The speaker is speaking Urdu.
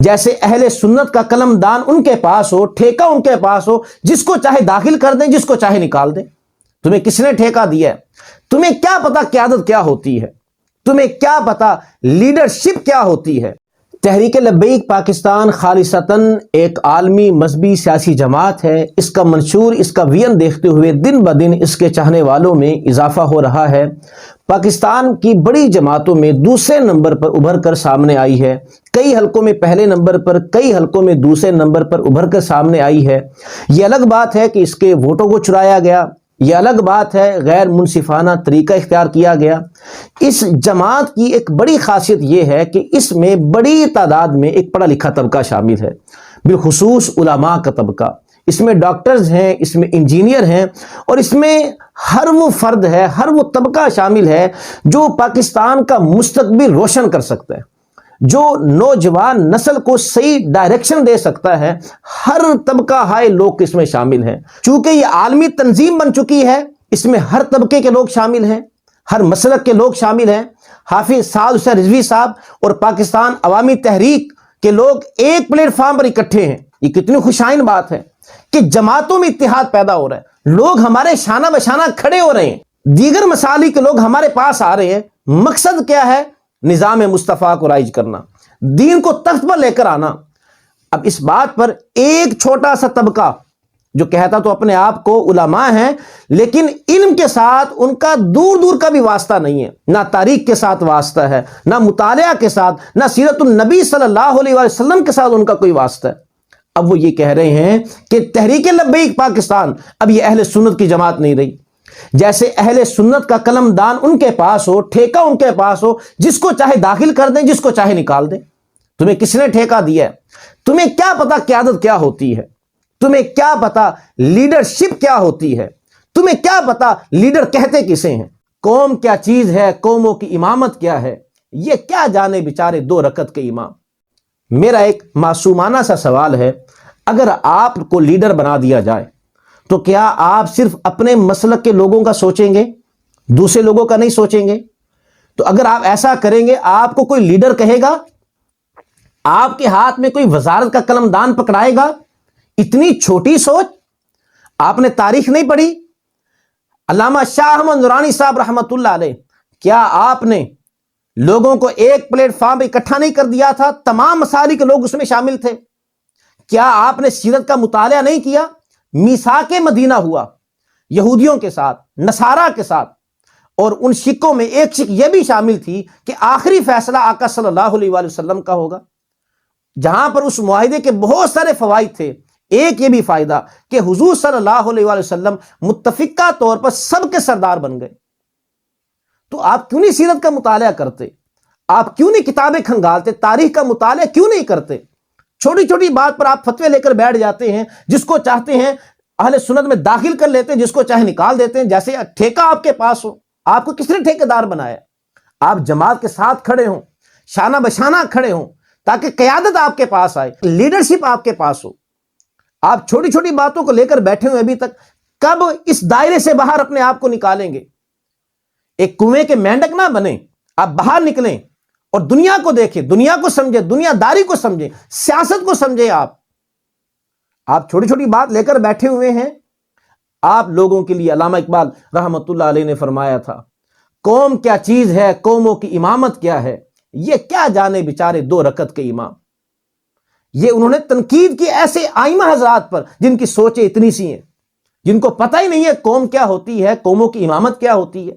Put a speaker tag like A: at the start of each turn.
A: جیسے اہل سنت کا قلم دان ان کے پاس ہو، ٹھیکہ ان کے پاس ہو، جس کو چاہے داخل کر دیں، جس کو چاہے نکال دیں۔ تمہیں کس نے ٹھیکہ دیا ہے؟ تمہیں کیا پتا قیادت کیا ہوتی ہے؟ تمہیں کیا پتا لیڈرشپ کیا ہوتی ہے؟ تحریک لبیک پاکستان خالصتاً ایک عالمی مذہبی سیاسی جماعت ہے۔ اس کا منشور، اس کا ویژن دیکھتے ہوئے دن بدن اس کے چاہنے والوں میں اضافہ ہو رہا ہے۔ پاکستان کی بڑی جماعتوں میں دوسرے نمبر پر ابھر کر سامنے آئی ہے، کئی حلقوں میں پہلے نمبر پر، کئی حلقوں میں دوسرے نمبر پر ابھر کر سامنے آئی ہے۔ یہ الگ بات ہے کہ اس کے ووٹوں کو چرایا گیا، یہ الگ بات ہے غیر منصفانہ طریقہ اختیار کیا گیا۔ اس جماعت کی ایک بڑی خاصیت یہ ہے کہ اس میں بڑی تعداد میں ایک پڑھا لکھا طبقہ شامل ہے، بالخصوص علماء کا طبقہ۔ اس میں ڈاکٹرز ہیں، اس میں انجینئر ہیں، اور اس میں ہر وہ فرد ہے، ہر وہ طبقہ شامل ہے جو پاکستان کا مستقبل روشن کر سکتا ہے، جو نوجوان نسل کو صحیح ڈائریکشن دے سکتا ہے۔ ہر طبقہ ہائے لوگ اس میں شامل ہیں۔ چونکہ یہ عالمی تنظیم بن چکی ہے، اس میں ہر طبقے کے لوگ شامل ہیں، ہر مسلک کے لوگ شامل ہیں۔ حافظ سعد حسین رضوی صاحب اور پاکستان عوامی تحریک کے لوگ ایک پلیٹ فارم پر اکٹھے ہیں۔ یہ کتنی خوشائن بات ہے کہ جماعتوں میں اتحاد پیدا ہو رہا ہے، لوگ ہمارے شانہ بشانہ کھڑے ہو رہے ہیں، دیگر مسائل کے لوگ ہمارے پاس آ رہے ہیں۔ مقصد کیا ہے؟ نظام مصطفیٰ کو رائج کرنا، دین کو تخت پر لے کر آنا۔ اب اس بات پر ایک چھوٹا سا طبقہ جو کہتا تو اپنے آپ کو علماء ہیں، لیکن علم کے ساتھ ان کا دور دور کا بھی واسطہ نہیں ہے، نہ تاریخ کے ساتھ واسطہ ہے، نہ مطالعہ کے ساتھ، نہ سیرت النبی صلی اللہ علیہ وسلم کے ساتھ ان کا کوئی واسطہ ہے۔ اب وہ یہ کہہ رہے ہیں کہ تحریک لبیک پاکستان اب یہ اہل سنت کی جماعت نہیں رہی۔ جیسے اہل سنت کا قلم دان ان کے پاس ہو، ٹھیکہ ان کے پاس ہو، جس کو چاہے داخل کر دیں، جس کو چاہے نکال دیں۔ تمہیں کس نے ٹھیکہ دیا ہے؟ تمہیں کیا پتا قیادت کیا ہوتی ہے؟ تمہیں کیا پتا لیڈرشپ کیا ہوتی ہے؟ تمہیں کیا پتا لیڈر کہتے کسے ہیں؟ قوم کیا چیز ہے، قوموں کی امامت کیا ہے، یہ کیا جانے بیچارے دو رکعت کے امام۔ میرا ایک معصومانہ سا سوال ہے، اگر آپ کو لیڈر بنا دیا جائے تو کیا آپ صرف اپنے مسلک کے لوگوں کا سوچیں گے، دوسرے لوگوں کا نہیں سوچیں گے؟ تو اگر آپ ایسا کریں گے، آپ کو کوئی لیڈر کہے گا؟ آپ کے ہاتھ میں کوئی وزارت کا قلم دان پکڑائے گا؟ اتنی چھوٹی سوچ! آپ نے تاریخ نہیں پڑھی؟ علامہ شاہ احمد نورانی صاحب رحمۃ اللہ علیہ، کیا آپ نے لوگوں کو ایک پلیٹ فارم اکٹھا نہیں کر دیا تھا؟ تمام مسائل کے لوگ اس میں شامل تھے۔ کیا آپ نے سیرت کا مطالعہ نہیں کیا؟ میثاق مدینہ ہوا یہودیوں کے ساتھ، نصارہ کے ساتھ، اور ان شکوں میں ایک شک یہ بھی شامل تھی کہ آخری فیصلہ آقا صلی اللہ علیہ وآلہ وسلم کا ہوگا، جہاں پر اس معاہدے کے بہت سارے فوائد تھے۔ ایک یہ بھی فائدہ کہ حضور صلی اللہ علیہ وآلہ وسلم متفقہ طور پر سب کے سردار بن گئے۔ تو آپ کیوں نہیں سیرت کا مطالعہ کرتے؟ آپ کیوں نہیں کتابیں کھنگالتے؟ تاریخ کا مطالعہ کیوں نہیں کرتے؟ چھوٹی چھوٹی بات پر آپ فتوے لے کر بیٹھ جاتے ہیں، جس کو چاہتے ہیں اہل سنت میں داخل کر لیتے ہیں، جس کو چاہے نکال دیتے ہیں، جیسے ٹھیکہ آپ کے پاس ہو۔ آپ کو کس نے ٹھیکیدار بنایا؟ آپ جماعت کے ساتھ کھڑے ہوں، شانہ بشانہ کھڑے ہوں، تاکہ قیادت آپ کے پاس آئے، لیڈرشپ آپ کے پاس ہو۔ آپ چھوٹی چھوٹی باتوں کو لے کر بیٹھے ہوئے ابھی تک، کب اس دائرے سے باہر اپنے آپ کو نکالیں گے؟ ایک کنویں کے مینڈک نہ بنیں، آپ باہر نکلیں اور دنیا کو دیکھیں، دنیا کو سمجھیں، دنیا داری کو سمجھیں، سیاست کو سمجھیں۔ آپ چھوٹی چھوٹی بات لے کر بیٹھے ہوئے ہیں۔ آپ لوگوں کے لیے علامہ اقبال رحمۃ اللہ علیہ نے فرمایا تھا، قوم کیا چیز ہے، قوموں کی امامت کیا ہے، یہ کیا جانے بیچارے دو رکعت کے امام۔ یہ انہوں نے تنقید کی ایسے آئمہ حضرات پر جن کی سوچیں اتنی سی ہیں، جن کو پتہ ہی نہیں ہے قوم کیا ہوتی ہے، قوموں کی امامت کیا ہوتی ہے۔